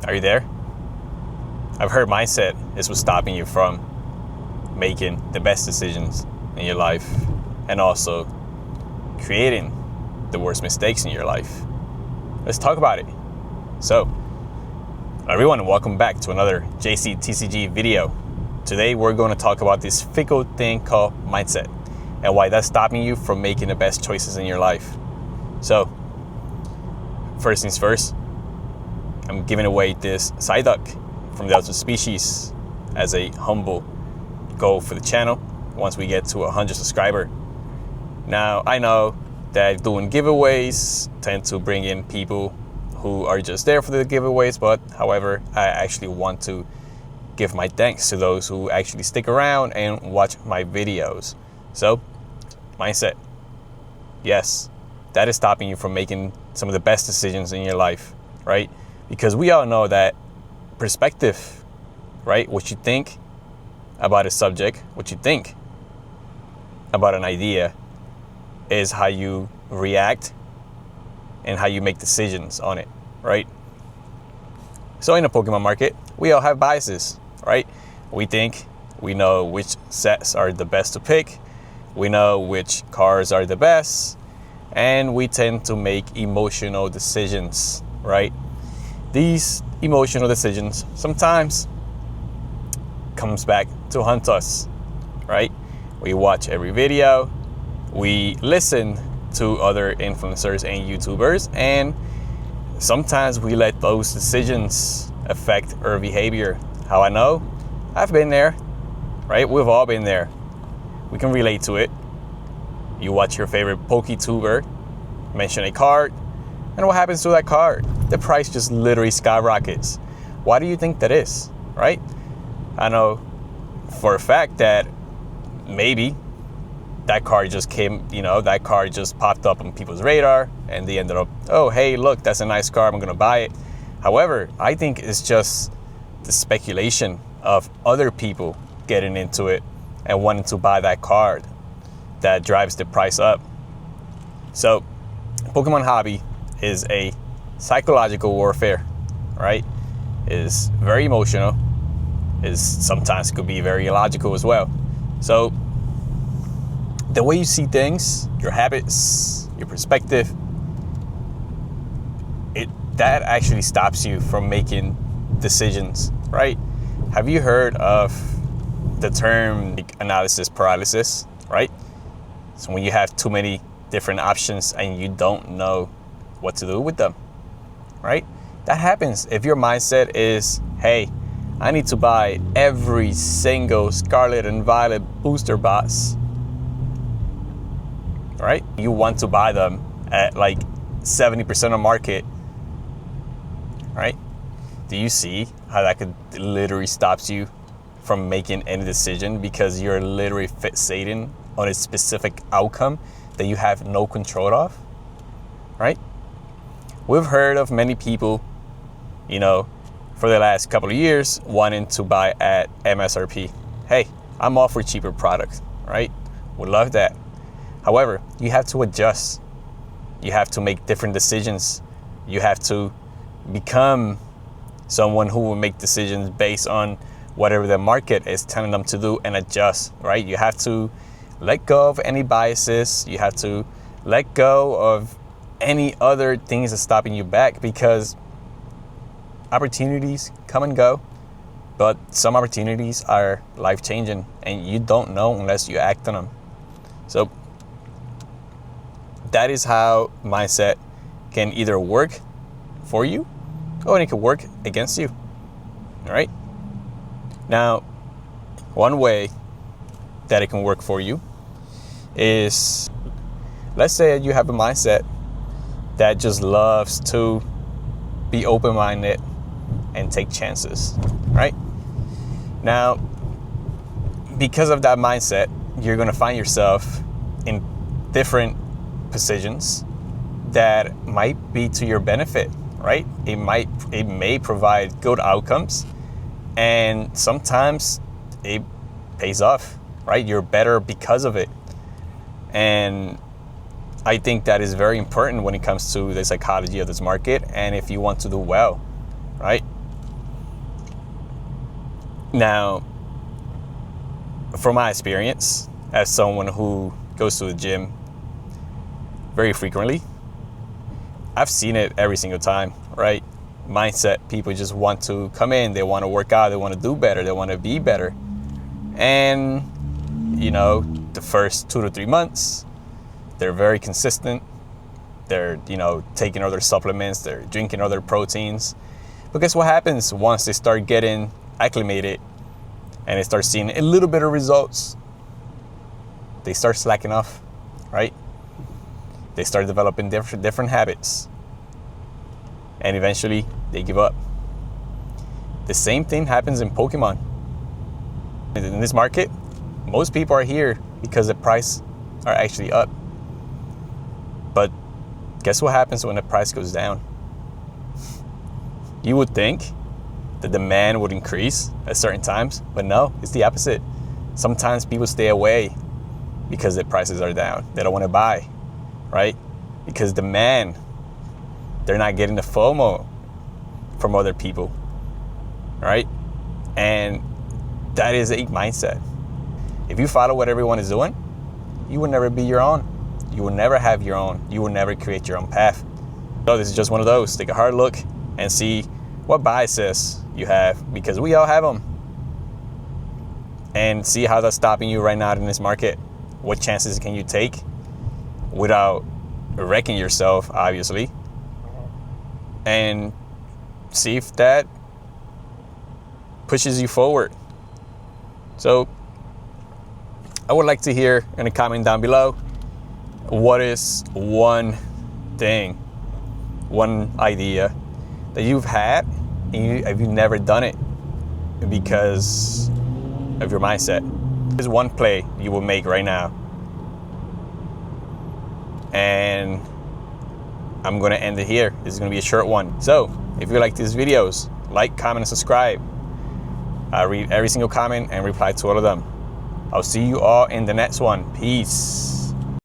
Are you there? I've heard mindset is what's stopping you from making the best decisions in your life and also creating the worst mistakes in your life. Let's talk about it. So, everyone, welcome back to another JCTCG video. Today we're going to talk about this fickle thing called mindset and why that's stopping you from making the best choices in your life. So, first things first, I'm giving away this side duck from the Ultimate Species as a humble goal for the channel once we get to 100 subscribers. Now, I know that doing giveaways tend to bring in people who are just there for the giveaways, but however, I actually want to give my thanks to those who actually stick around and watch my videos. So, mindset. Yes, that is stopping you from making some of the best decisions in your life, right? Because we all know that perspective, right? What you think about a subject, what you think about an idea is how you react and how you make decisions on it, right? So in the Pokemon market, we all have biases, right? We think we know which sets are the best to pick. We know which cards are the best, and we tend to make emotional decisions, right? These emotional decisions sometimes comes back to haunt us, right? We watch every video, we listen to other influencers and YouTubers, and sometimes we let those decisions affect our behavior. How I know? I've been there, right? We've all been there. We can relate to it. You watch your favorite PokeTuber mention a card, and what happens to that card? The price just literally skyrockets. Why do you think that is, right? I know for a fact that maybe that card just that card just popped up on people's radar and they ended up, oh, hey, look, that's a nice card, I'm gonna buy it. However, I think it's just the speculation of other people getting into it and wanting to buy that card that drives the price up. So, Pokemon hobby is a psychological warfare, right? Is very emotional, is sometimes could be very illogical as well. So the way you see things, your habits, your perspective, that actually stops you from making decisions, right? Have you heard of the term analysis paralysis, right? So when you have too many different options and you don't know what to do with them, right? That happens if your mindset is, hey, I need to buy every single Scarlet and Violet booster box, right? You want to buy them at like 70% of market, right? Do you see how that could literally stops you from making any decision because you're literally fixating on a specific outcome that you have no control of, right? We've heard of many people, for the last couple of years wanting to buy at MSRP. Hey, I'm all for cheaper products, right? Would love that. However, you have to adjust. You have to make different decisions. You have to become someone who will make decisions based on whatever the market is telling them to do and adjust, right? You have to let go of any biases. You have to let go of any other things that's stopping you back, because opportunities come and go, but some opportunities are life-changing and you don't know unless you act on them. So that is how mindset can either work for you or it can work against you. All right. Now, one way that it can work for you is, let's say you have a mindset that just loves to be open-minded and take chances, right? Now, because of that mindset, you're going to find yourself in different positions that might be to your benefit, right? It may provide good outcomes, and sometimes it pays off, right? You're better because of it. And I think that is very important when it comes to the psychology of this market and if you want to do well, right? Now, from my experience as someone who goes to the gym very frequently, I've seen it every single time, right? Mindset, people just want to come in, they want to work out, they want to do better, they want to be better. And, you know, the first 2 to 3 months, they're very consistent. They're, you know, taking other supplements, they're drinking other proteins. But guess what happens once they start getting acclimated and they start seeing a little bit of results? They start slacking off, right? They start developing different habits. And eventually they give up. The same thing happens in Pokemon. In this market, most people are here because the price are actually up. But guess what happens when the price goes down? You would think the demand would increase at certain times, but no, it's the opposite. Sometimes people stay away because the prices are down. They don't want to buy, right? Because demand, they're not getting the FOMO from other people, right? And that is a mindset. If you follow what everyone is doing, you will never be your own. You will never have your own. You will never create your own path. So this is just one of those. Take a hard look and see what biases you have, because we all have them. And see how that's stopping you right now in this market. What chances can you take without wrecking yourself, obviously. And see if that pushes you forward. So I would like to hear in a comment down below, what is one thing, one idea that you've had and have you never done it because of your mindset? There's one play you will make right now. And I'm going to end it here. This is going to be a short one. So if you like these videos, like, comment, and subscribe. I read every single comment and reply to all of them. I'll see you all in the next one. Peace.